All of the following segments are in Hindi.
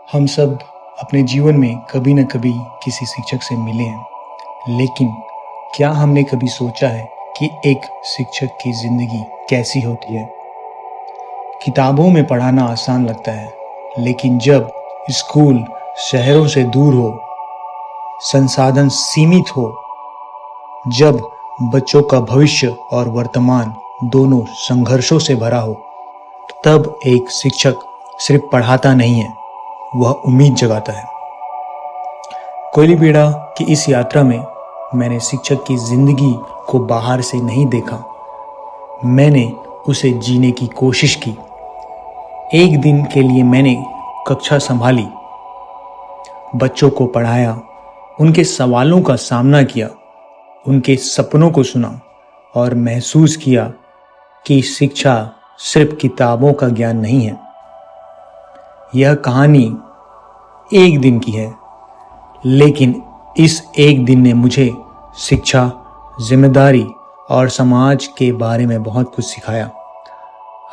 हम सब अपने जीवन में कभी न कभी किसी शिक्षक से मिले हैं, लेकिन क्या हमने कभी सोचा है कि एक शिक्षक की ज़िंदगी कैसी होती है? किताबों में पढ़ाना आसान लगता है, लेकिन जब स्कूल शहरों से दूर हो, संसाधन सीमित हो, जब बच्चों का भविष्य और वर्तमान दोनों संघर्षों से भरा हो, तब एक शिक्षक सिर्फ पढ़ाता नहीं है, वह उम्मीद जगाता है। कोयली बेड़ा की इस यात्रा में मैंने शिक्षक की जिंदगी को बाहर से नहीं देखा, मैंने उसे जीने की कोशिश की। एक दिन के लिए मैंने कक्षा संभाली, बच्चों को पढ़ाया, उनके सवालों का सामना किया, उनके सपनों को सुना और महसूस किया कि शिक्षा सिर्फ किताबों का ज्ञान नहीं है। यह कहानी एक दिन की है, लेकिन इस एक दिन ने मुझे शिक्षा, जिम्मेदारी और समाज के बारे में बहुत कुछ सिखाया।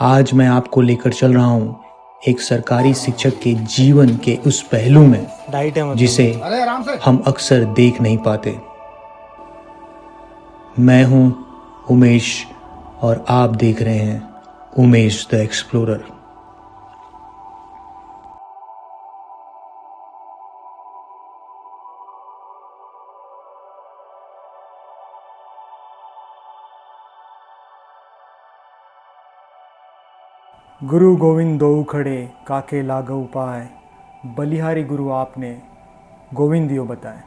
आज मैं आपको लेकर चल रहा हूँ एक सरकारी शिक्षक के जीवन के उस पहलू में जिसे हम अक्सर देख नहीं पाते। मैं हूँ उमेश और आप देख रहे हैं उमेश द एक्सप्लोरर। गुरु गोविंद दोऊ खड़े काके लागऊ पाए, बलिहारी गुरु आपने गोविंद दियो बताए।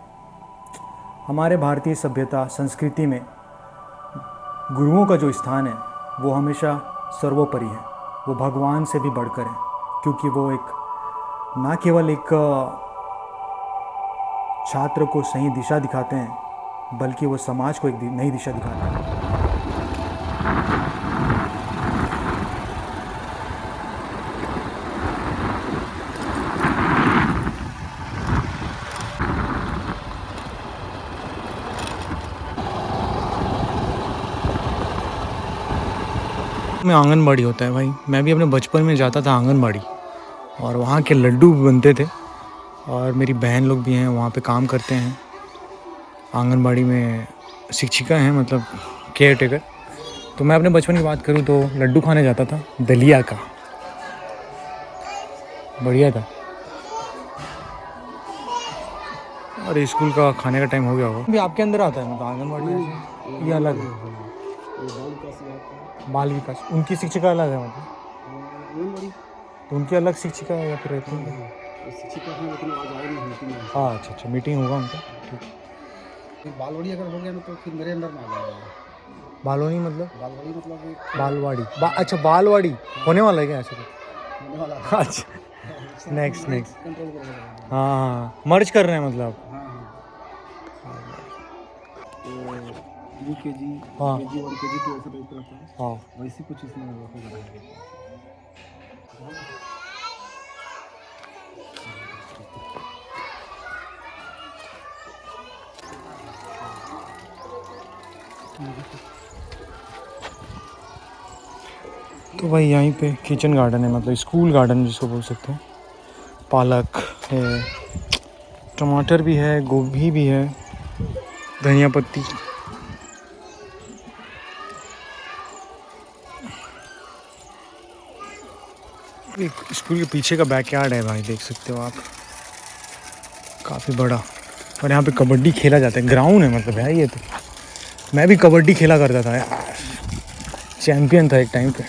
हमारे भारतीय सभ्यता संस्कृति में गुरुओं का जो स्थान है वो हमेशा सर्वोपरि है, वो भगवान से भी बढ़कर है, क्योंकि वो एक ना केवल एक छात्र को सही दिशा दिखाते हैं, बल्कि वो समाज को एक नई दिशा दिखाते हैं। में आंगनबाड़ी होता है भाई, मैं भी अपने बचपन में जाता था आंगनबाड़ी, और वहाँ के लड्डू बनते थे, और मेरी बहन लोग भी हैं वहाँ पे काम करते हैं आंगनबाड़ी में, शिक्षिका हैं, मतलब केयर टेकर। तो मैं अपने बचपन की बात करूँ तो लड्डू खाने जाता था, दलिया का, बढ़िया था। और स्कूल का खाने का टाइम हो गया होगा, अभी आपके अंदर आता है मतलब आंगनबाड़ी, ये अलग है, बाल विकास उनकी शिक्षिका अलग है मतलब, तो उनकी अलग शिक्षिका या फिर रहती है शिक्षिका है, लेकिन आज आई नहीं। हाँ अच्छा, मीटिंग होगा उनका, ठीक। फिर बालवाड़ी अगर हो गया ना तो फिर मेरे अंदर में आ जाएगा। बालवाड़ी मतलब बालवाड़ी अच्छा, बालवाड़ी होने वाला है क्या ऐसे? होने वाला है। अच्छा, नेक्स्ट हाँ, मर्ज कर रहे हैं मतलब। UKG, KG 1 KG 2 ऐसा टाइप रहता है। हाँ, वैसे कुछ इसमें होगा। तो भाई यहीं पे किचन गार्डन है, मतलब स्कूल गार्डन जिसको बोल सकते हैं। पालक है, टमाटर भी है, गोभी भी है, धनिया पत्ती। स्कूल के पीछे का बैकयार्ड है भाई, देख सकते हो आप, काफ़ी बड़ा। और यहाँ पे कबड्डी खेला जाता है, ग्राउंड है मतलब है ये। तो मैं भी कबड्डी खेला करता था यार, चैंपियन था एक टाइम पे।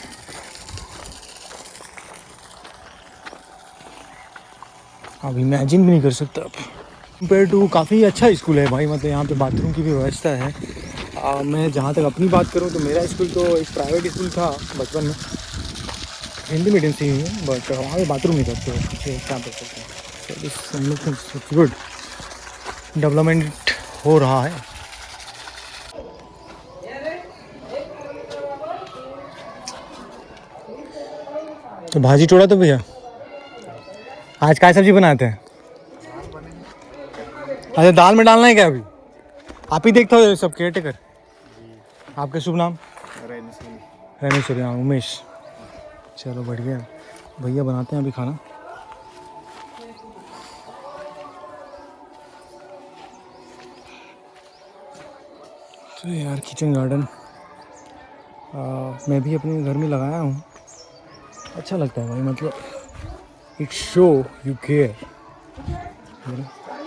अब इमेजिन भी नहीं कर सकता अब। कंपेयर टू काफ़ी अच्छा स्कूल है भाई, मतलब यहाँ पे बाथरूम की भी व्यवस्था है। मैं जहाँ तक अपनी बात करूँ तो मेरा स्कूल तो एक प्राइवेट स्कूल था बचपन में, हिंदी मीडियम से ही है, बट वहाँ पे बाथरूम नहीं करते हो, क्या कर सकते हैं। गुड डेवलपमेंट हो रहा है। तो भाजी टोड़ा तो भैया आज क्या सब्जी बनाते हैं? अच्छा, दाल में डालना है क्या अभी? आप ही देखता हो सब केयर टेकर। आपका शुभ नाम? रमेश्वरी। हाँ, उमेश। चलो बढ़िया, भैया बनाते हैं अभी खाना। तो यार किचन गार्डन मैं भी अपने घर में लगाया हूँ। अच्छा लगता है भाई, मतलब इट शो यू केयर।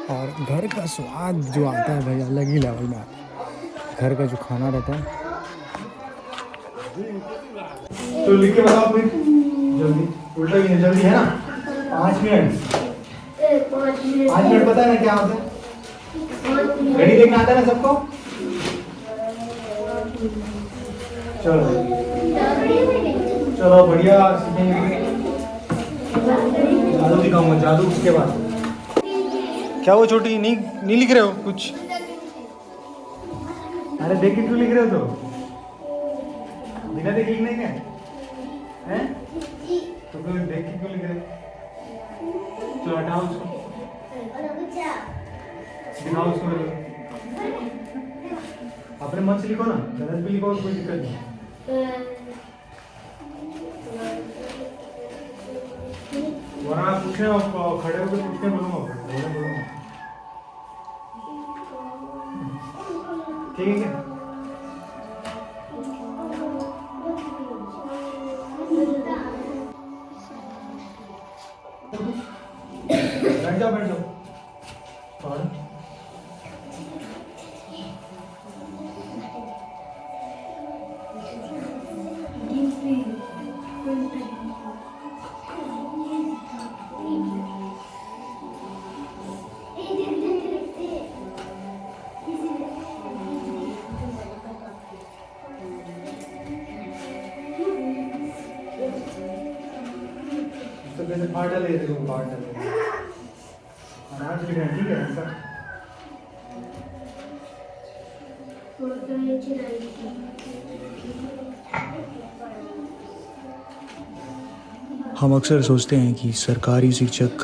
और घर का स्वाद जो आता है भाई अलग ही लेवल में आता है। घर का जो खाना रहता है। तो लिख के बताओ फिर जल्दी, उल्टा ही है, जल्दी है ना। 5 मिनट, 5 मिनट पता है ना क्या होता है? घड़ी देखना आता है ना सबको? चलो चलो बढ़िया सीखेंगे। जादू दिखाऊंगा, जादू उसके बाद। क्या वो छोटी नहीं नहीं लिख रहे हो कुछ? अरे देख के क्यों लिख रहे हो? तो बिना देख लिखना ही क्या है? तो फिर देख के क्यों लिख रहे हो? चलो हटाओ उसको, दिखाओ उसको मेरे। अपने मन से लिखो ना, गलत भी लिखो कोई दिक्कत नहीं। वरना आप पूछे खड़े होकर पूछने बोलूँगा, ठीक है क्या? बैठ जाओ बैठ जाओ। और तो कैसे फाटा ले रहे हो? फाटा ले आराम से लिखना, ठीक है सर? हम अक्सर सोचते हैं कि सरकारी शिक्षक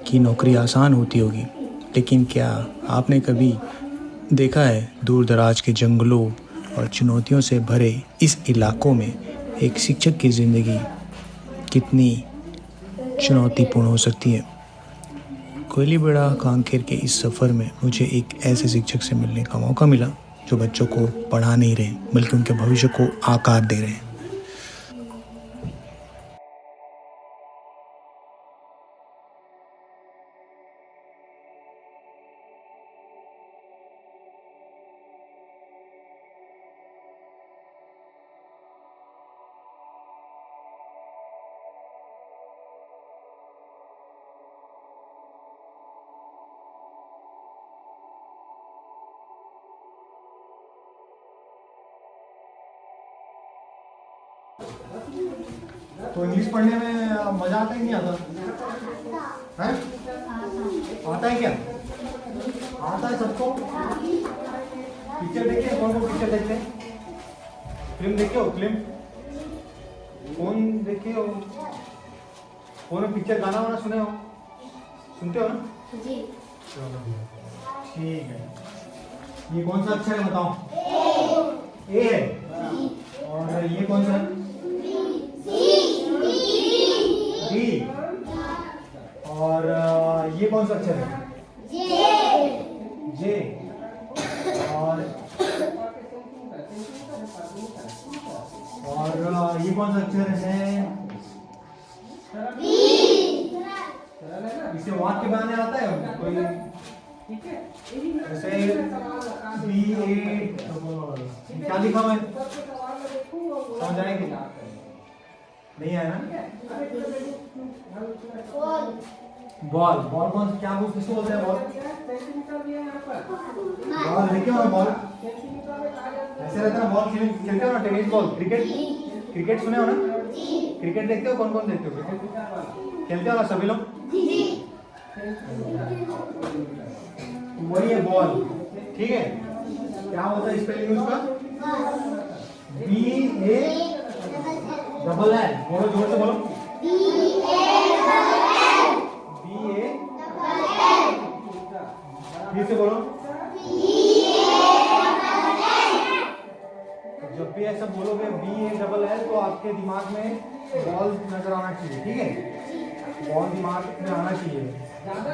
की नौकरी आसान होती होगी, लेकिन क्या आपने कभी देखा है दूर दराज के जंगलों और चुनौतियों से भरे इस इलाकों में एक शिक्षक की ज़िंदगी कितनी चुनौतीपूर्ण हो सकती है? कोयलीबेड़ा कांकेर के इस सफ़र में मुझे एक ऐसे शिक्षक से मिलने का मौका मिला जो बच्चों को पढ़ा नहीं रहे बल्कि उनके भविष्य को आकार दे रहे हैं। तो इंग्लिश पढ़ने में मजा आता है नहीं आता है? आता है क्या? आता है सबको? पिक्चर देखते हैं? कौन कौन पिक्चर देखते हैं? फिल्म देखे हो? फिल्म कौन देखे हो? कौन पिक्चर गाना वाना सुने हो? सुनते हो ना जी? चलो ठीक है। ये कौन सा अक्षर है बताओ? ए है। और ये कौन सा है? डी। और ये कौन सा अक्षर है? जे। और ये कौन सा अक्षर है? बी। इसे वाक्य बनाने आता है कोई? जैसे बी ए, क्या लिखा हुआ है? समझ आएंगे? नहीं आया ना? बॉल। बॉल कौन क्या बोल किसको बोलते हैं? बॉल बॉल देखे हो? बॉल ऐसे रहता है ना? बॉल खेलते हो ना? टेनिस बॉल, क्रिकेट, क्रिकेट सुने हो ना? क्रिकेट देखते हो? कौन कौन देखते हो क्रिकेट? खेलते हो ना सभी लोग? वही है बॉल, ठीक है? क्या होता है स्पेलिंग उसका? B A double L. बोलो जोर से बोलो। बी ए फिर से बोलो। जब भी ऐसा बोलोगे बी ए डबल एल तो आपके दिमाग में बॉल नजर आना चाहिए, ठीक है? बॉल दिमाग में आना चाहिए।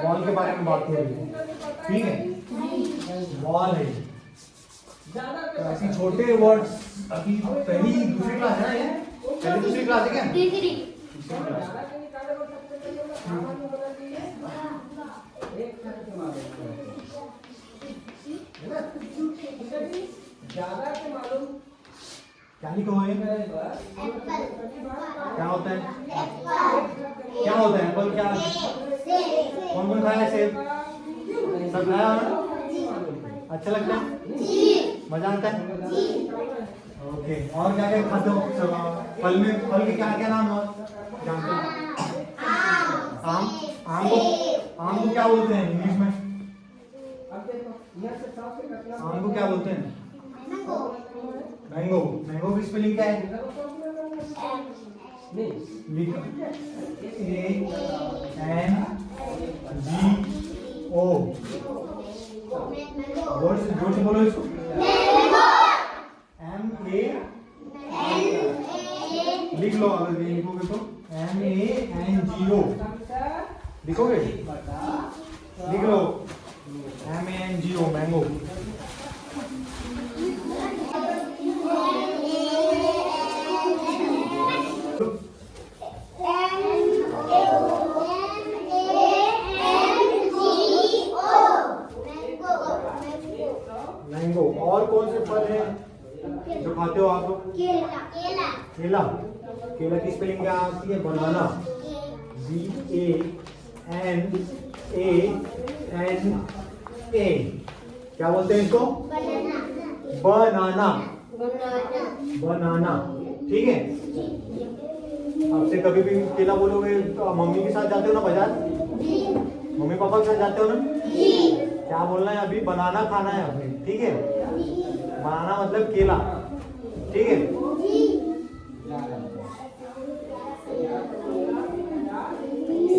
बॉल के बारे में बात हो रही है, ठीक है? बॉल है तो ऐसे छोटे वर्ड्स अभी पहली दूसरी क्लास है ना ये? पहली दूसरी क्लास है क्या? तीसरी क्लास। ज्यादा के मालूम क्या लिखा है? क्या होता है? क्या होता है एप्पल? क्या कौन कौन खाया है सेब? सब खाया है? अच्छा लगता है? मजा आता है? ओके। और क्या क्या खाते हो सब? फल में फल के क्या क्या नाम हो जानते हो? आम। आम को क्या बोलते हैं इंग्लिश में? आम को क्या बोलते हैं? मैंगो। मैंगो की स्पेलिंग क्या है? ANGO। जोर से बोलो इसको। MA लिख लो, अगर ये लिखोगे तो MANGO लिखोगे? लिख लो MANGO मैंगो। मैंगो। और कौन से फल हैं जो खाते हो आप लोग? केला। केला की स्पेलिंग क्या आती है? बनाना। BANANA। क्या बोलते हैं इसको? बनाना। बनाना। ठीक है। आपसे कभी भी केला बोलोगे तो मम्मी के साथ जाते हो ना बाजार? मम्मी पापा के साथ जाते हो ना? क्या बोलना है अभी? बनाना खाना है अभी। ठीक है। बनाना मतलब केला। ठीक है।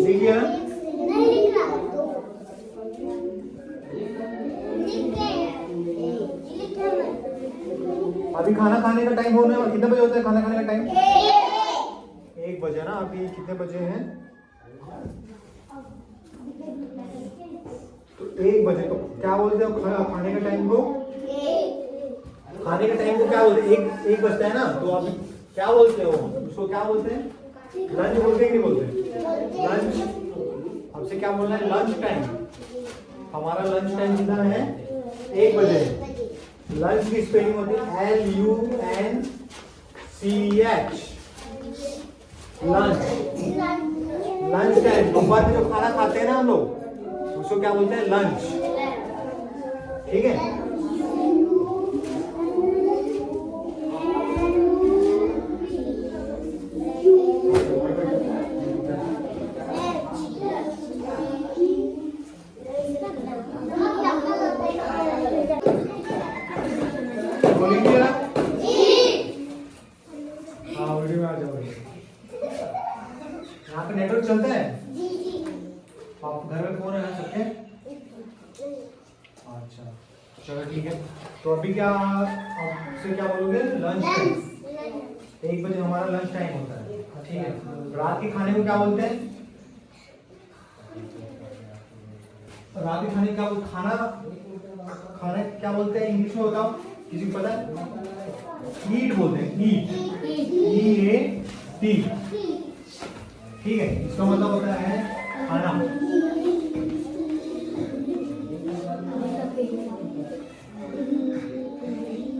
लिखिए ना। अभी खाना खाने का टाइम होने वाला। कितने बजे होता है खाना खाने का टाइम? 1 बजे ना। अभी कितने बजे हैं? तो 1 बजे। तो क्या बोलते हो खाने के टाइम को? खाने के टाइम को क्या बोलते हैं? एक बजता है ना, तो आप क्या बोलते हो उसको? क्या बोलते हैं? लंच बोलते हैं कि नहीं बोलते? लंच। आपसे क्या बोलना है? Lunch time. हमारा लंच टाइम कितना है? 1 बजे। लंच की स्पेलिंग होती है LUNCH। लंच। Lunch time. दोपहर में जो खाना खाते हैं ना हम लोग, उसको क्या बोलते हैं? लंच। ठीक है। बोलेंगे ना? हाँ, वीडियो में आ जाओ। यहाँ पे नेटवर्क चलता है? आप घर में फोन है ना सबके? अच्छा, चलो ठीक है। तो अभी क्या आपसे क्या बोलोगे? Lunch time. 1 बजे हमारा लंच टाइम होता है। ठीक है। रात के खाने को क्या बोलते हैं? रात के खाने क्या बोलते? खाने क्या बोलते हैं इंग्लिश में? बताओ, किसी को पता है? ईट बोलते हैं। ईट। EAT। ठीक है। इसका मतलब होता है खाना।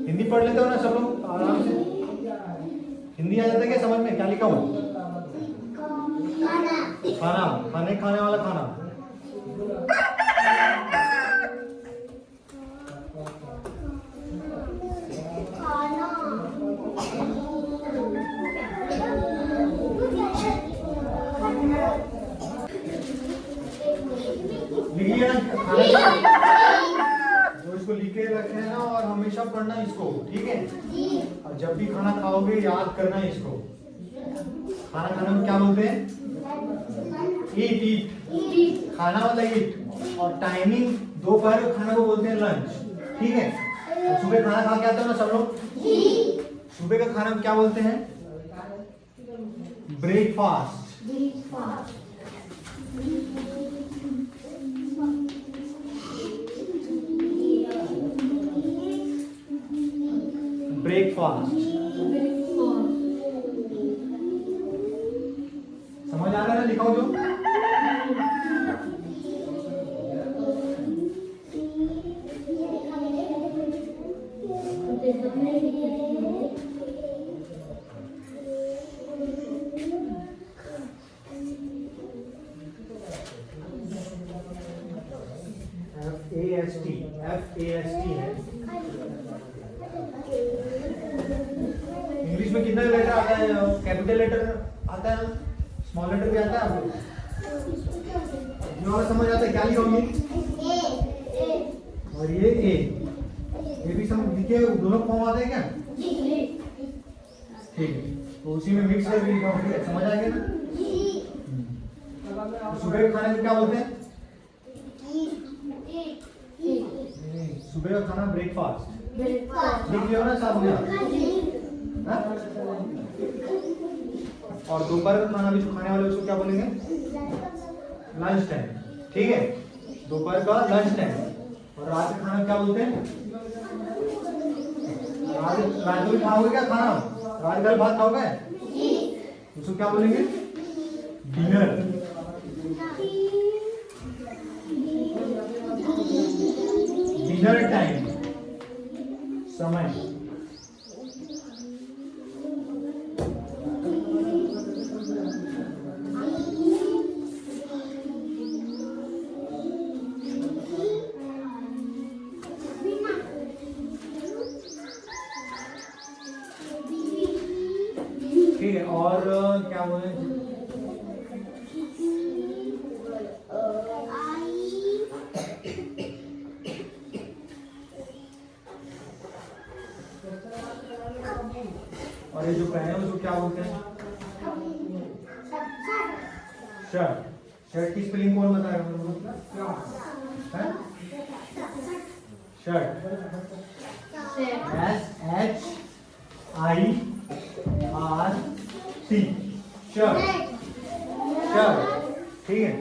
हिंदी पढ़ लेते हो ना सब लोग आराम से? हिंदी आ जाता है क्या समझ में? क्या लिखा हूँ? खाना। खाने वाला खाना। लिखिए ना। जो इसको लिख के रखे हैं ना, और हमेशा पढ़ना इसको। ठीक है। और जब भी खाना खाओगे याद करना इसको। खाना खाने में क्या बोलते हैं? ईट। खाना मतलब ईट। और टाइमिंग दोपहर के खाना को बोलते हैं लंच। ठीक है। और सुबह खाना खा के आते हो ना सब लोग? सुबह का खाना क्या बोलते हैं? ब्रेकफास्ट। ब्रेकफास्ट। समझ आ रहा है? लिखाओ जो FAST है। इंग्लिश में कितना लेटर आता है? कैपिटल लेटर आता है, स्मॉल लेटर भी आता है आपको? जो समझ आता है क्या लिखोगे? और ये ए भी समझ लिखे, दोनों फॉर्म आते हैं क्या? ठीक है, तो उसी में मिक्स करके लिखा, समझ आ गया ना? सुबह के खाने को क्या बोलते हैं? सुबह का खाना ब्रेकफास्ट। लिख लियो ना साहब? और दोपहर का खाना भी जो खाने वाले उसको क्या बोलेंगे? Lunch time. ठीक है, दोपहर का लंच टाइम। और रात का खाना क्या बोलते हैं? रात में खाओगे क्या खाना? रात का भात खाओगे, उसको क्या बोलेंगे? डिनर। डिनर टाइम, समय। ठीक है, और क्या बोले? और ये जो पहने उसको क्या बोलते हैं? शर्ट। शर्ट की स्पेलिंग कौन बताएगा? Shirt, SHIRT, shirt. शर्ट, ठीक है।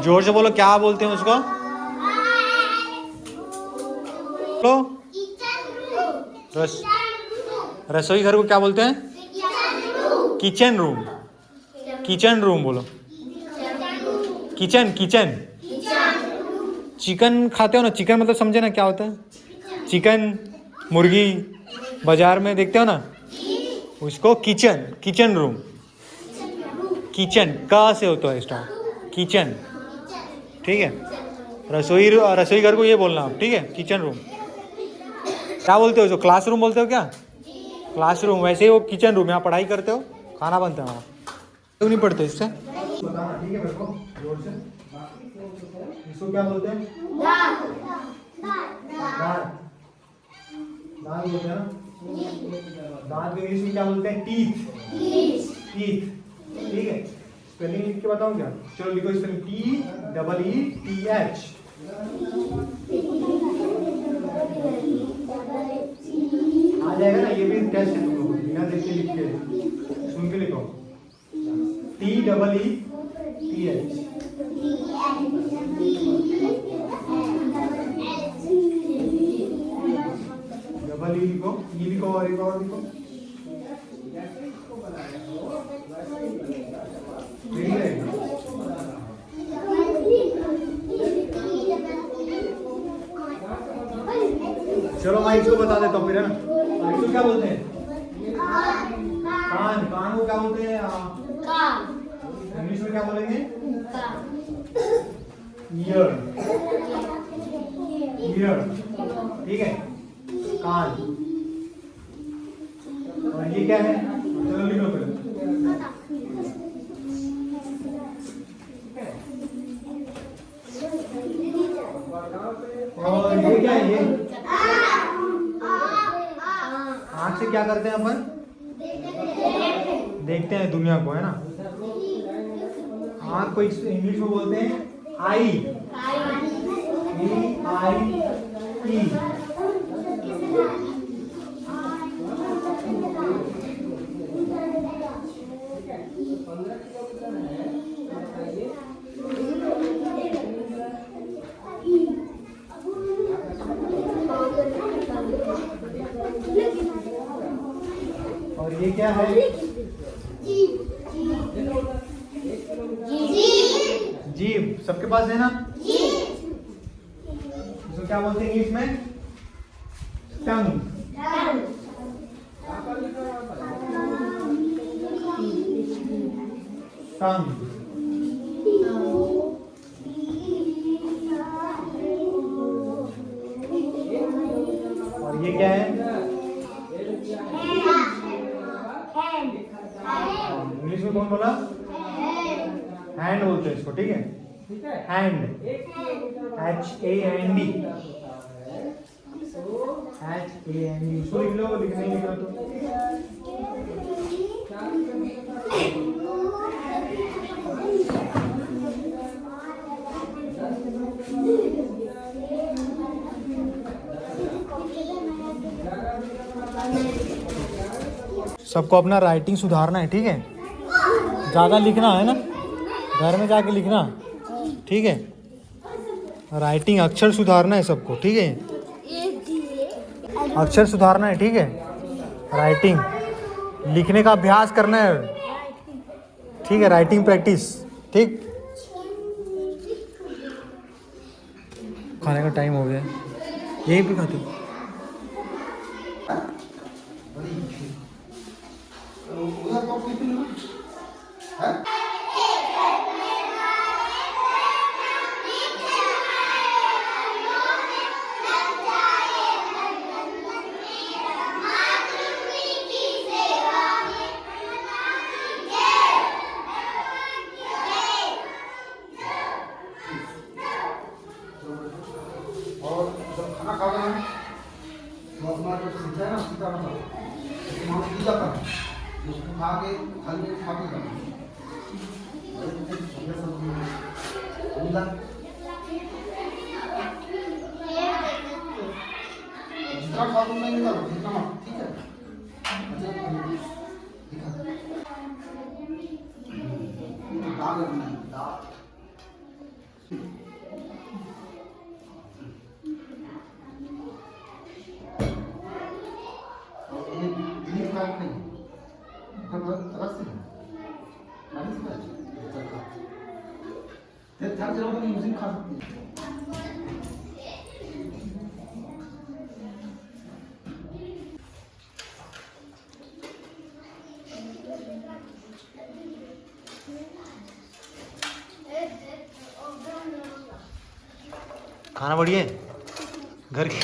जोर से बोलो, क्या बोलते हैं उसको? बोलो। रसोई घर को क्या बोलते हैं? Kitchen room. किचन रूम बोलो। Kitchen, kitchen. चिकन खाते हो ना? चिकन मतलब समझे ना क्या होता है? चिकन, मुर्गी बाजार में देखते हो ना, उसको किचन, किचन रूम। किचन का से होता है स्टार्ट, किचन। ठीक है, रसोई घर को ये बोलना आप, ठीक है? Kitchen room. क्या बोलते हो? जो क्लासरूम बोलते हो क्या? क्लासरूम, वैसे ही वो किचन रूम। यहाँ पढ़ाई करते हो, खाना बनता है वहाँ, क्यों नहीं पढ़ते इससे? बताना, ठीक है मेरे को जोर से। इसको क्या बोलते हैं? दांत। दांत बोलते हैं ना? दांत को इंग्लिश में क्या बोलते हैं? टीथ। टीथ, ठीक है। स्पेलिंग लिख के बताऊं क्या? चलो लिखो स्पेलिंग। TEETH। आ जाएगा ना? ये भी टेस्ट है तुम लोगों को, बिना देख के लिख के, सुन के लिखो। TEETH। डबल ई लिखो, ई लिखो और एक और लिखो। चलो मैं इसको बता देता हूँ फिर, है ना? इसको क्या बोलते हैं? कान। कान को क्या बोलते हैं? इंग्लिश में क्या बोलेंगे? ईयर। ईयर, ठीक है, कान। और ये क्या है? चलो लिखो फिर। और ये क्या है? ये आँख से क्या करते हैं अपन? देखते हैं दुनिया को, है ना? आँख को इंग्लिश में बोलते हैं आई। EIE, है? जीभ सबके पास है ना? इसको क्या बोलते हैं इंग्लिश में? टंग। टंग। और ये क्या है? इंग्लिश में कौन बोला? हैंड बोलते हैं इसको, ठीक है? Hand, HAND, HAND। इसको लिख लो, लिखने लिख लो तो सबको अपना राइटिंग सुधारना है, ठीक है? ज़्यादा लिखना है ना, घर में जाके लिखना, ठीक है? राइटिंग अक्षर सुधारना है सबको, ठीक है? अक्षर सुधारना है, ठीक है? राइटिंग लिखने का अभ्यास करना है, ठीक है? राइटिंग प्रैक्टिस, ठीक? खाने का टाइम हो गया, यहीं पे खाते हो? और जब खाना खा रहे हैं तो अपना जो सीधा है ना, सीधा मतलब वहाँ सीधा करना, उसको खा के खाली पेट खा के करना। जितना खा तुम नहीं निकालो, जितना मत, ठीक है? दाल है, दाल खा सकती है। खाना बढ़िया है घर के।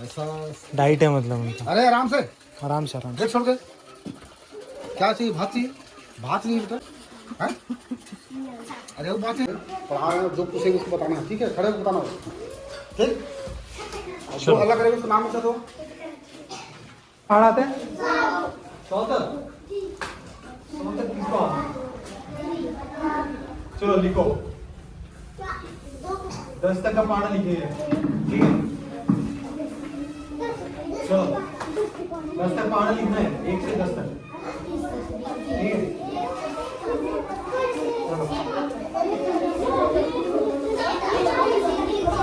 ऐसा डाइट है मतलब उनका। अरे आराम से आराम से देख छोड़ के। क्या चाहिए? भात चाहिए? भात नहीं बेटा, हैं? अरे वो बात है, पढ़ा जो पूछे उसको बताना है, ठीक है? खड़े होकर बताना, ठीक? जो अल्लाह करेगा उसको नाम बता दो। पढ़ आते हैं? किसको? चलो लिखो, 10 तक का पढ़ा लिखिए, ठीक है? चलो 10 तक पढ़ा लिखना है, 1 से 10 तक, ठीक है? चलो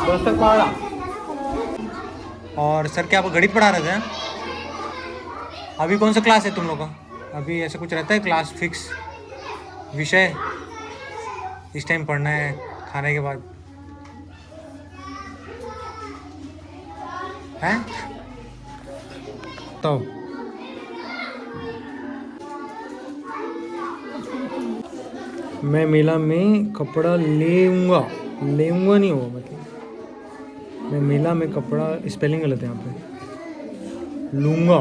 10 तक पढ़ा। और सर क्या आप गणित पढ़ा रहे थे? अभी कौन सा क्लास है तुम लोग का? अभी ऐसा कुछ रहता है क्लास फिक्स विषय इस टाइम पढ़ना है खाने के बाद, हैं? तो मैं मेला में कपड़ा लेऊंगा नहीं होगा, मतलब मैं मेला में कपड़ा, स्पेलिंग गलत है यहाँ पे, लूँगा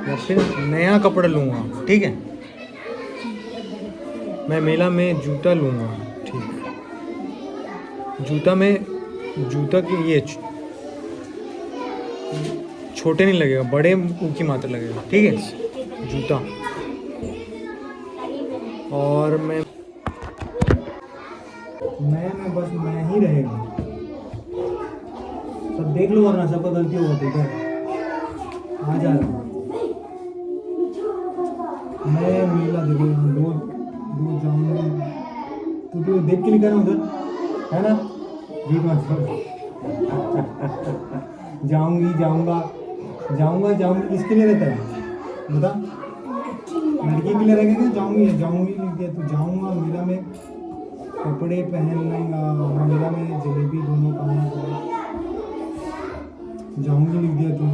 या फिर नया कपड़ा लूँगा, ठीक है? मैं मेला में जूता लूँगा, ठीक? जूता की ये छोटे नहीं लगेगा, बड़े ऊ की मात्रा लगेगा, ठीक है? जूता। और मैं बस मैं ही रहेगा, सब देख लो वरना सबका गलती होगा, ठीक है? आ जा रहा मैं मेला देखूंगा। वो जाऊंगी, तो देख के लिखा ना उधर, है ना, रीड मत करो। जाऊंगी, जाऊंगा, जाऊंगा, जाऊंगी किसके लिए रहता है बता? लड़की के लिए रहेगा क्या? जाऊंगी, जाऊंगी लिख दिया तो जाऊंगा मेला में कपड़े पहनेगा, मेला में जलेबी दोनों खाऊंगा, जाऊंगी लिख दिया तू,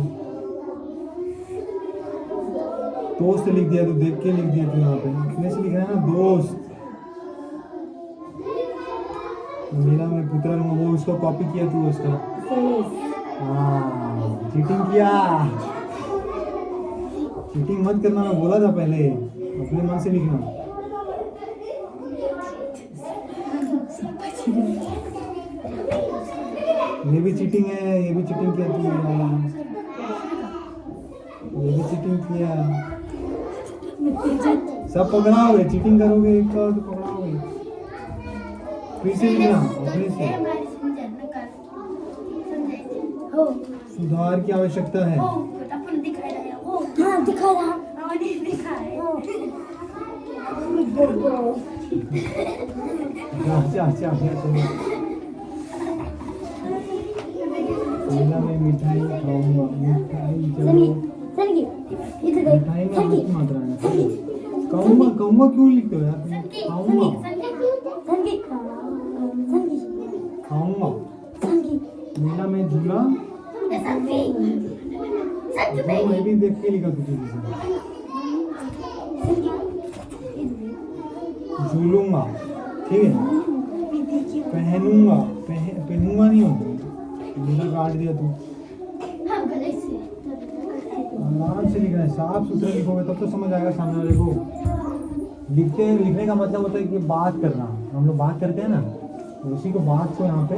दोस्त लिख दिया तो देख के लिख दिया तू, यहाँ पे अपने से लिख रहा है ना दोस्त। मेला में पुतला लूंगा, वो उसको कॉपी किया तू उसका, हाँ चीटिंग किया, चीटिंग मत करना, मैं बोला था पहले, अपने मन से लिखना। ये भी चीटिंग है, ये भी चीटिंग किया तू, ये भी चीटिंग किया, सब पकड़ाओगे, चीटिंग करोगे एक बार तो पकड़ाओगे। फिर से लिखना अपने से, सुधार की आवश्यकता है। अच्छा, मेला में मिठाई खाऊंगा, मिठाई मिठाई में आम की मात्रा है, कहूँगा, कहूँगा क्यों लिखते हो यार? खाऊंगा, खाऊंगा, मेला में झूला, मैं भी देख के लिखा तुझे, झूलूंगा, ठीक है, पहनूंगा, पहनूंगा नहीं होता, मेला काट दिया तू, आराम से लिखना है, साफ सुथरा लिखोगे तब तो समझ आएगा सामने वाले को। लिखने का मतलब होता है कि बात करना, हम लोग बात करते हैं ना, उसी को बात को यहाँ पे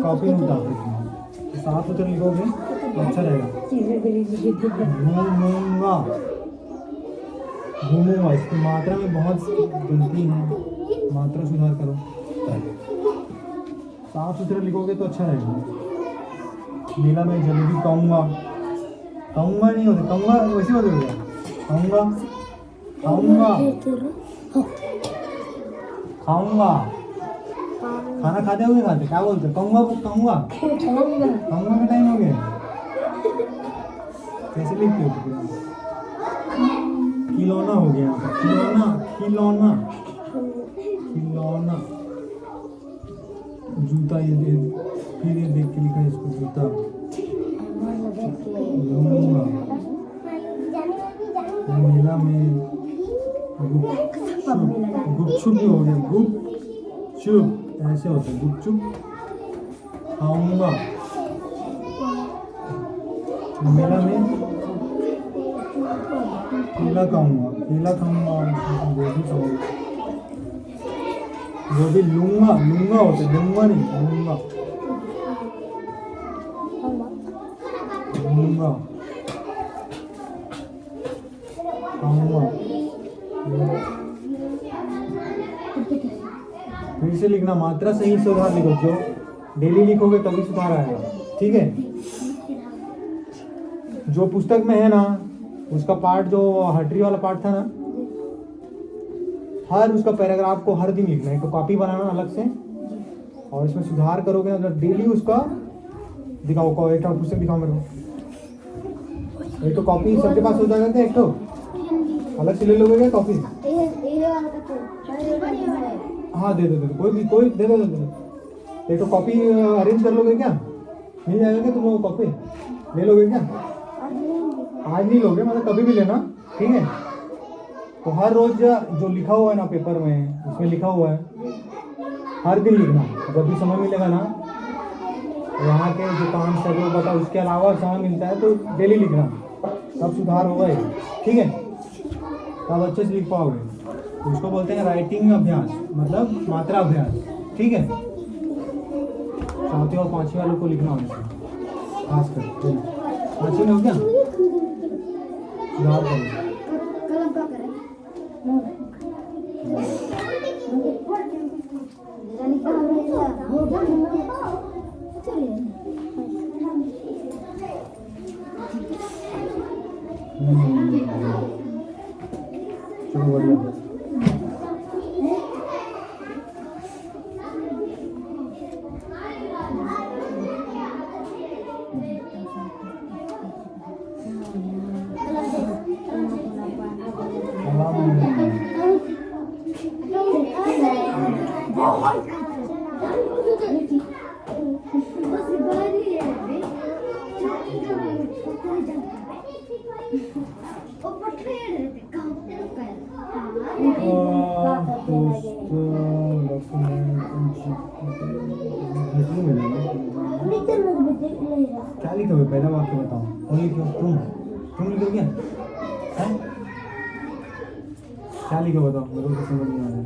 कॉपी में उतारते हैं, साफ सुथरा लिखोगे तो अच्छा रहेगा। घूमूंगा, घूमूंगा, इसकी मात्रा में बहुत गलती है, मात्रा सुधार करो, साफ सुथरा लिखोगे तो अच्छा रहेगा। मेला में जलेबी खाऊंगा, खाऊंगा नहीं होता, खाऊंगा वैसे होता है, खाऊंगा, खाऊंगा, खाऊंगा, खाना खाते हुए खाते क्या बोलते? खाऊंगा, खाऊंगा, खाऊंगा का टाइम हो गया, कैसे लिखते हो? खिलौना हो गया, खिलौना, खिलौना, खिलौना, जूता, ये फिर ये देख के लिखा है इसको, जूता, लूंगा, मेला में गुपचुप भी हो गया, गुपचुप ऐसे होता है, गुपचुप, खाऊंगा, मेला में केला खाऊंगा, केला खाऊंगा, गोभी खाऊंगा, गोभी लूंगा, लूंगा होता है, लूंगा नहीं, लूंगा, लूंगा, खाऊंगा, फिर से लिखना, मात्रा सही सुधार लिखो, जो डेली लिखोगे तभी सुधार आएगा, ठीक है। जो पुस्तक में है ना, उसका पार्ट, जो हटरी वाला पार्ट था ना, हर उसका पैराग्राफ को हर दिन लिखना है, एक तो कॉपी बनाना अलग से, और इसमें सुधार करोगे ना, डेली उसका दिखाओ, एक पुस्तक दिखाओ मेरे को, एक तो कॉपी सबके पास हो जाएगा क्या? एक तो अलग से ले लोगे क्या कॉपी? हाँ दे दो, कोई दे दो, एक तो कॉपी अरेंज कर लोगे क्या? मिल जाएगा क्या तुम लोग? कॉपी ले लोगे क्या? आज नहीं लोगे, मतलब कभी भी लेना, ठीक है। तो हर रोज जो लिखा हुआ है ना पेपर में, उसमें लिखा हुआ है, हर दिन लिखना, जब भी समय मिलेगा ना, यहाँ के जो काम सब लोग बता, उसके अलावा समय मिलता है तो डेली लिखना, तब सुधार होगा ये, ठीक है, तब अच्छे से लिख पाओगे। उसको बोलते हैं राइटिंग अभ्यास, मतलब मात्रा अभ्यास, ठीक है। चौथे और पांचवी वालों को लिखना होगा, खास कर पांचवी में हो गया, सुधार करो। चलो बढ़िया। क्या लिखोगे पहला वाक्य बताओ। कौन लिखो? तुम लिखोगे हैं? क्या लिखो बताओ, मेरे को समझ नहीं आ रहा है।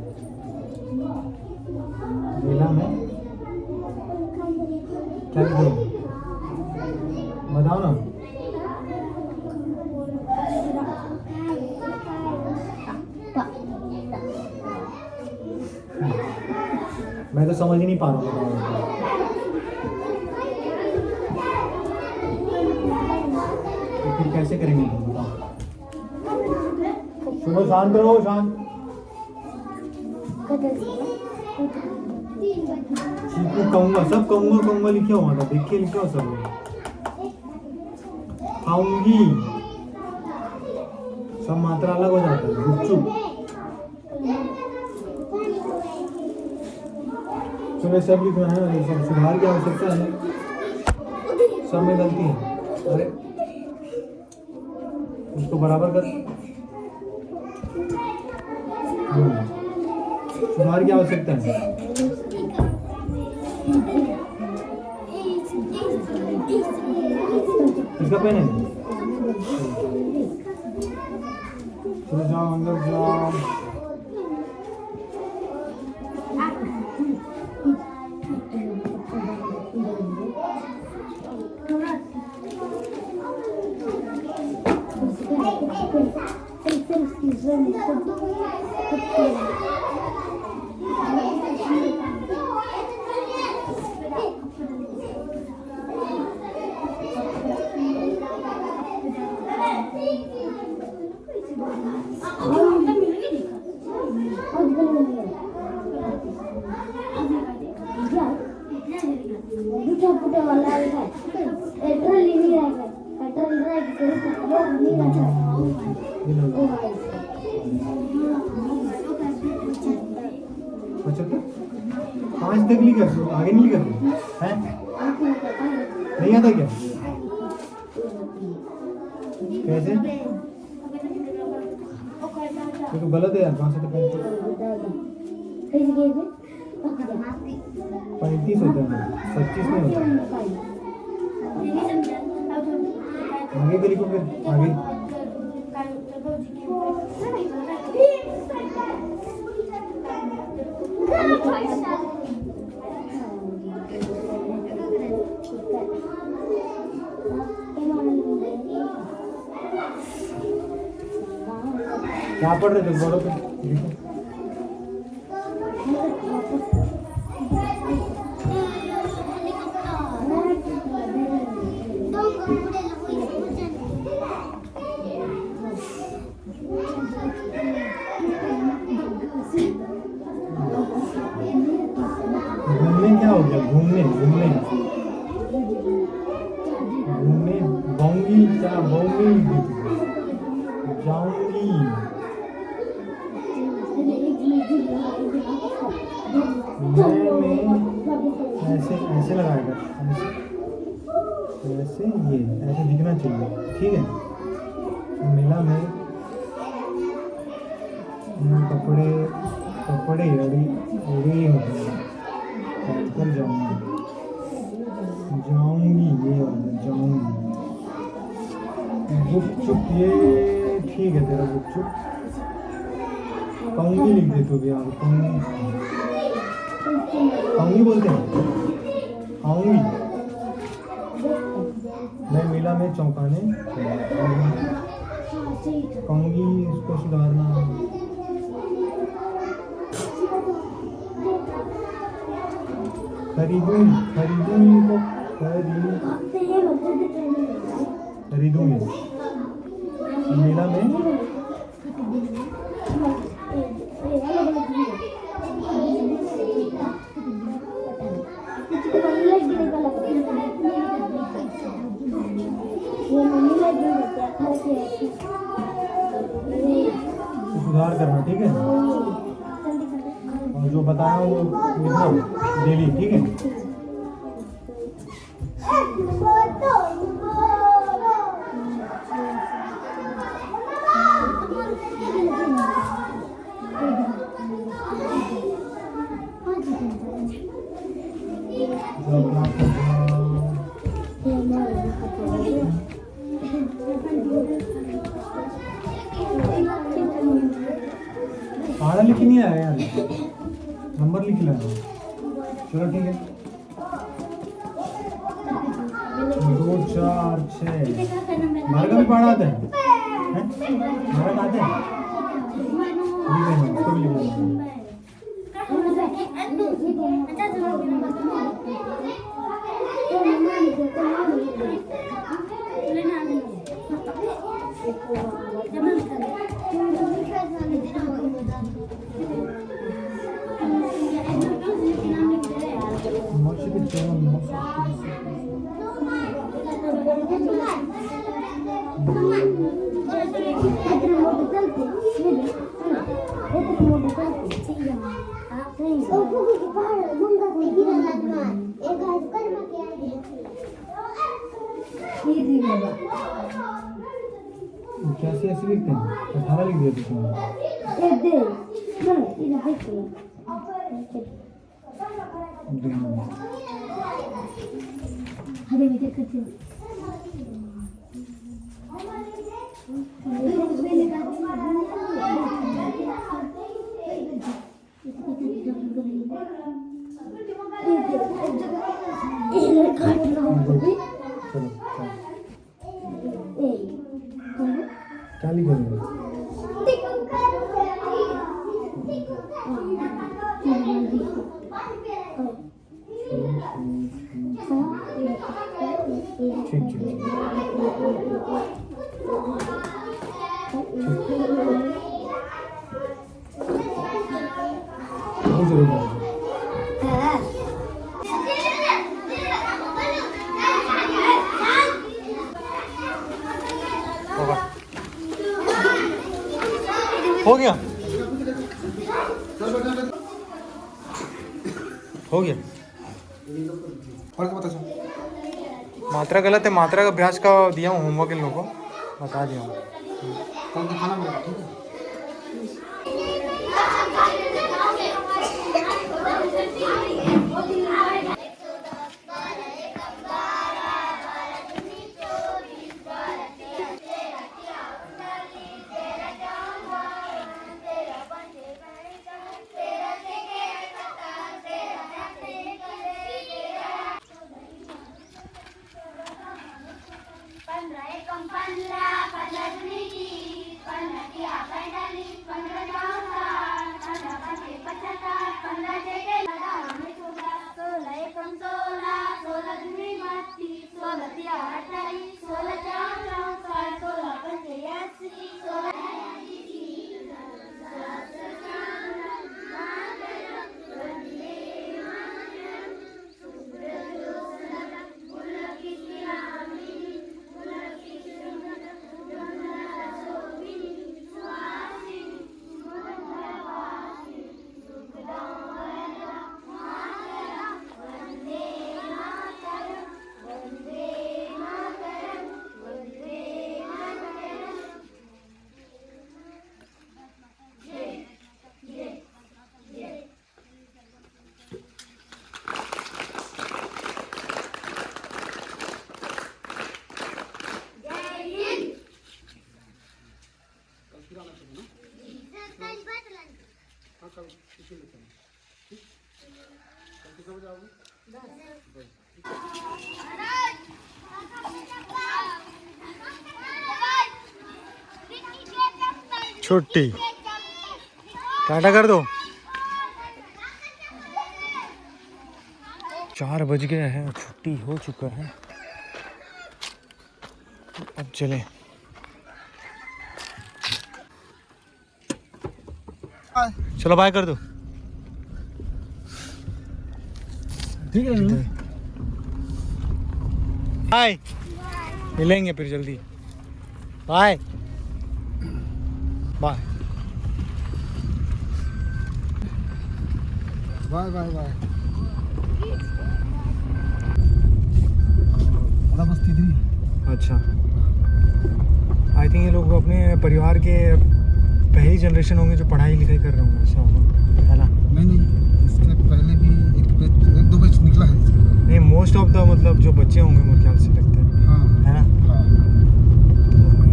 मेला में क्या लिखोगे बताओ ना। मैं तो समझ ही नहीं पा रहा हूँ। तो फिर कैसे करेंगे तुम बताओ। सुनो, शांत रहो, शांत। चीकू कहूँगा, सब कहूँगा लिखे हुआ था, देखिए लिखे हो सब। खाऊंगी सब मात्रा अलग हो जाता है। गुपचुप सुबह सब लिखना है, सब सुधार की आवश्यकता है, सब में गलती है। अरे उसको बराबर कर, सुधार की आवश्यकता है। इसका पेन है। चलो जाओ अंदर जाओ। पाँच तक लिखा, आगे नहीं लिखा है? नहीं आता क्या? कैसे? ये तो गलत है यार। 5 से तो 35 होता है, 25 नहीं होता। आगे के लिखो, फिर आगे। क्या पढ़ रहे थे, बोलो तो। घूमने क्या हो गया? घूमने घूमने घूमने बाऊंगी, क्या बाऊंगी, जाऊंगी। मैं ऐसे ऐसे लगाएगा, ऐसे ये ऐसे दिखना चाहिए, ठीक है। मेला में कपड़े कपड़े अड़ी अड़ी हो गए, कर जाऊंगी, जाऊंगी, ये जाऊंगी। गुपचुप, ये ठीक है तेरा गुपचुप। कहूंगी लिख दे तू भी यार, कहूंगी बोलते हैं, आऊंगी। मैं मेला में चौंकाने, कहूंगी इसको सुधारना। खरीदूंगी, खरीदूंगी को खरीदूंगी। मेला में सुधार करना, ठीक है। और जो बताया वो लिखो डेली, ठीक है। पहाड़ा लिख नहीं आया यार, नंबर लिख लाया। चलो ठीक है, 2 4 6 हमारे का भी पहाड़ा आता है, हमारा का आता है, लिख लेना, उसको भी लिख लेना। कैसे ऐसे लिखते हैं? 18 लिख दिया तुमने। क्या लिखेंगे? ठीक ठीक हो गया, हो गया। और क्या बता सर? मात्रा गलत है, मात्रा का अभ्यास का दिया हूँ होमवर्क इन लोगों को, बता दिया हूँ। कल दिखाना मिलेगा, ठीक है। छुट्टी टाटा कर दो। 4 बज गए हैं, छुट्टी हो चुका है, अब चले। चलो बाय कर दो, ठीक है। बाय, मिलेंगे फिर जल्दी। Bye bye. Bye bye bye. बड़ा बस्ती इधर ही है। अच्छा, आई थिंक ये लोग अपने परिवार के पहली जनरेशन होंगे जो पढ़ाई लिखाई कर रहे होंगे, ऐसा होगा, है ना? नहीं, इसके पहले भी एक दो बैच निकला है इसके पहले। नहीं, मोस्ट ऑफ द मतलब जो बच्चे होंगे मेरे ख्याल से लगता है, हाँ है ना? हाँ।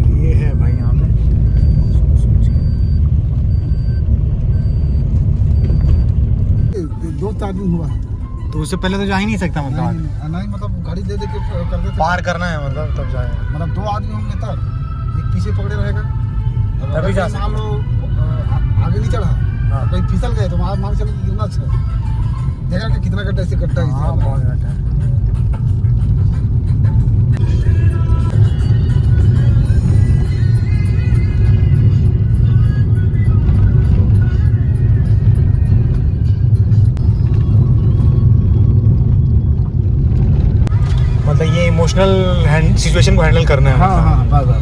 तो ये है भाई यहाँ पे। दो चार दिन हुआ है। तो उससे पहले तो जा ही नहीं सकता मतलब आगे। नहीं मतलब गाड़ी दे के करते थे। पार करना है मतलब तब जाएगा। मतलब 2 आदमी होंगे तब, एक पीछे पकड़े रहेगा। अब तभी जा अगर मान लो आगे नहीं चढ़ा, हाँ। कहीं फिसल गए तो वहाँ मान चलो कि गिरना अच्छा। देखा कि कितना गड्ढा से गड्ढा है। हाँ, बहुत घाटा है। मतलब ये इमोशनल सिचुएशन को हैंडल करना है। हाँ हाँ बस बस।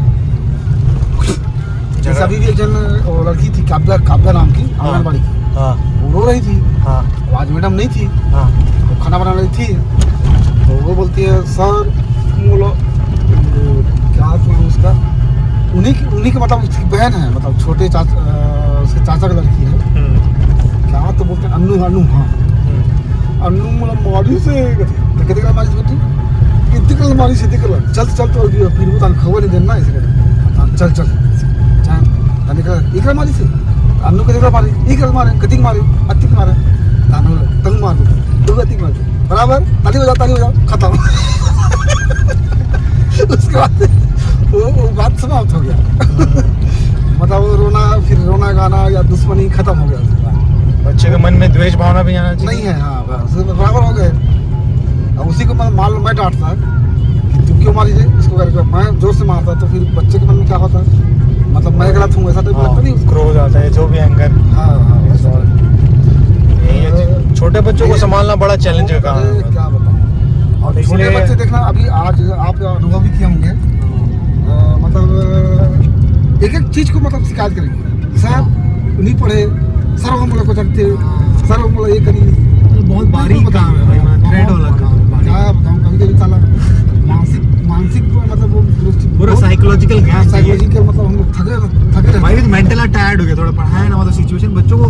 जैसे अभी भी एक जन वो लड़की थी काव्या नाम की, आंगनबाड़ी की, हाँ वो रो रही थी। हाँ आज मैडम नहीं थी, हाँ वो खाना बना रही थी, तो वो बोलती है सर बोलो क्या नाम उसका, उन्हीं के मतलब उसकी बहन है, मतलब छोटे उसके चाचा की लड़की है। क्या तो बोलते हैं अन्नू। हाँ अन्नू मतलब मारी से कितने मारी से बेटी, इतनी मारी से चल तो फिर वो तान खबर नहीं देना इसे चल निकल मारी से अन्नू के मारी एक मारे कटिंग मारी अतिक मारे तानू तंग मार दो अतिक मार बराबर ताली बजाओ खत्म। उसके बाद वो बात समाप्त हो गया। मतलब वो रोना गाना या दुश्मनी खत्म हो गया उसके बाद। बच्चे के मन में द्वेष भावना भी आना चाहिए। नहीं है, हाँ बस बराबर हो गए। अब उसी को मान लो मैं डांटता कि तू क्यों मारी जाए इसको करके, मैं जोर से मारता तो फिर बच्चे के मन में क्या होता है, मतलब मैं गलत हूँ ऐसा टाइप लगता नहीं उसको। क्रोध आता है, जो भी एंगर। हाँ ऐसा। यही है, छोटे बच्चों को संभालना बड़ा चैलेंज का काम है। क्या बताऊँ। और छोटे बच्चे देखना, अभी आज आप अनुभव भी किए होंगे, मतलब एक चीज को मतलब शिकायत करेंगे, सर नहीं पढ़े, सर हम लोग को चलते, सर हम लोग ये करिए। बहुत बारीक काम है भाई, थ्रेड वाला काम। क्या बताऊँ, कभी साला मानसिक मतलब वो पूरा साइकोलॉजिकल गैप चाहिए। मतलब हम लोग थके भाई भी मेंटली टायर्ड हो गया थोड़ा, पढ़ाया ना मतलब सिचुएशन बच्चों को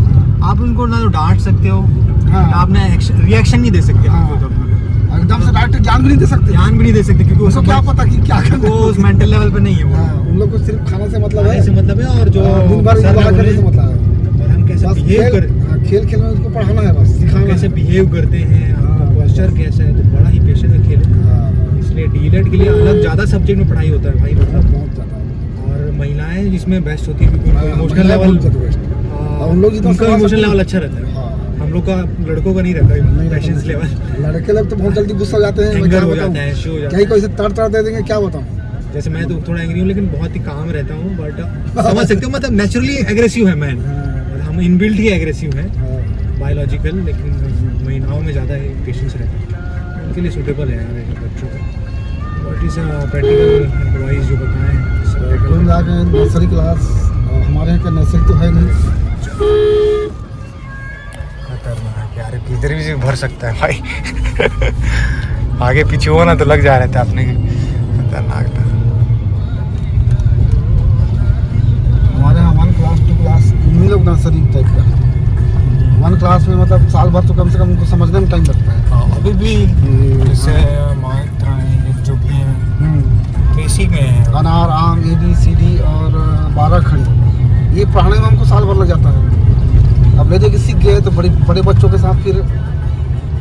आप उनको ना तो डांट सकते हो, हाँ। आपने रिएक्शन नहीं दे सकते। हाँ। आपको तो एकदम से डायरेक्ट ज्ञान भी नहीं दे सकते, क्योंकि उसको क्या पता कि क्या करना वो उस मेंटल लेवल पे नहीं है वो। हाँ, उन लोग को सिर्फ खाने से मतलब है, से मतलब है, और जो दिन भर सर ने इंतजार करने बोले, से मतलब है। और हम कैसे बस बिहेव कर, खेल में उसको पढ़ाना है, बस सिखाना कैसे है। बिहेव करते हैं, आपका पोस्चर कैसा है, तो बड़ा ही पेशेंस से खेल है। हाँ, इसलिए डीलेट के लिए अलग ज़्यादा सब्जेक्ट में पढ़ाई होता है भाई, मतलब। बहुत ज़्यादा। और महिलाएं जिसमें बेस्ट होती है, क्योंकि उनका इमोशनल महिला लेवल, बहुत ज़्यादा बेस्ट। और उन लोग जितना उनका समझ इमोशनल सकते हैं। लेवल अच्छा रहता है। हाँ। हम लोग का लड़कों का नहीं रहता नहीं पेशेंस रहता। लेवल। लड़के लोग तो बहुत जल्दी गुस्सा हो जाते हैं, मैं एंगर क्या हो बताऊं। जाता है, शो हो जाता कहीं कोई से तड़ दे देंगे, क्या बताऊं। जैसे मैं तो थोड़ा एंग्री हूँ, लेकिन बहुत ही काम रहता हूँ, बट समझ सकते हो, मतलब नेचुरली एग्रेसिव है मैन, हम इनबिल्ट ही एग्रेसिव है, बायोलॉजिकल, लेकिन महिलाओं में ज़्यादा पेशेंस रहता है, उनके लिए सूटेबल है ऐसे बच्चों को। व्हाट इज प्रैक्टिकल एडवाइस जो बताएं कुल मिला के नर्सरी क्लास, हमारे यहाँ का नर्सरी तो है नहीं। खतरनाक यार, किधर भी भर सकता है भाई। आगे पीछे हो ना तो लग जा रहा था अपने, खतरनाक था। हमारे यहाँ 1 क्लास 2 क्लास इन्हीं लोग नर्सरी टाइप का है। 1 क्लास में मतलब साल भर तो कम से कम उनको समझने में टाइम लगता है। अभी भी जैसे मात्राएं जो भी हैं बेसिक में है, अनार आम ABCD और 12 खंड, ये पढ़ने में हमको साल भर लग जाता है। अब ले जाके सीख गए तो बड़े बच्चों के साथ फिर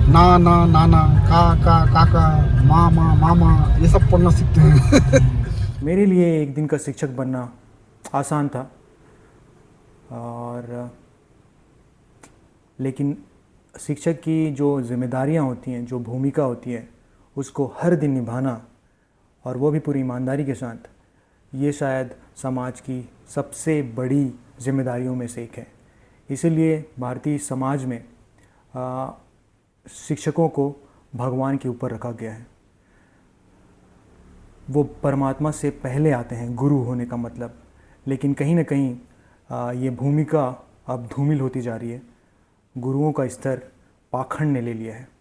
नाना काका मामा ये सब पढ़ना सीखते हैं। मेरे लिए एक दिन का शिक्षक बनना आसान था, और लेकिन शिक्षक की जो जिम्मेदारियां होती हैं, जो भूमिका होती है, उसको हर दिन निभाना, और वो भी पूरी ईमानदारी के साथ, ये शायद समाज की सबसे बड़ी जिम्मेदारियों में से एक है। इसीलिए भारतीय समाज में शिक्षकों को भगवान के ऊपर रखा गया है। वो परमात्मा से पहले आते हैं, गुरु होने का मतलब। लेकिन कहीं ना कहीं ये भूमिका अब धूमिल होती जा रही है। गुरुओं का स्तर पाखंड ने ले लिया है।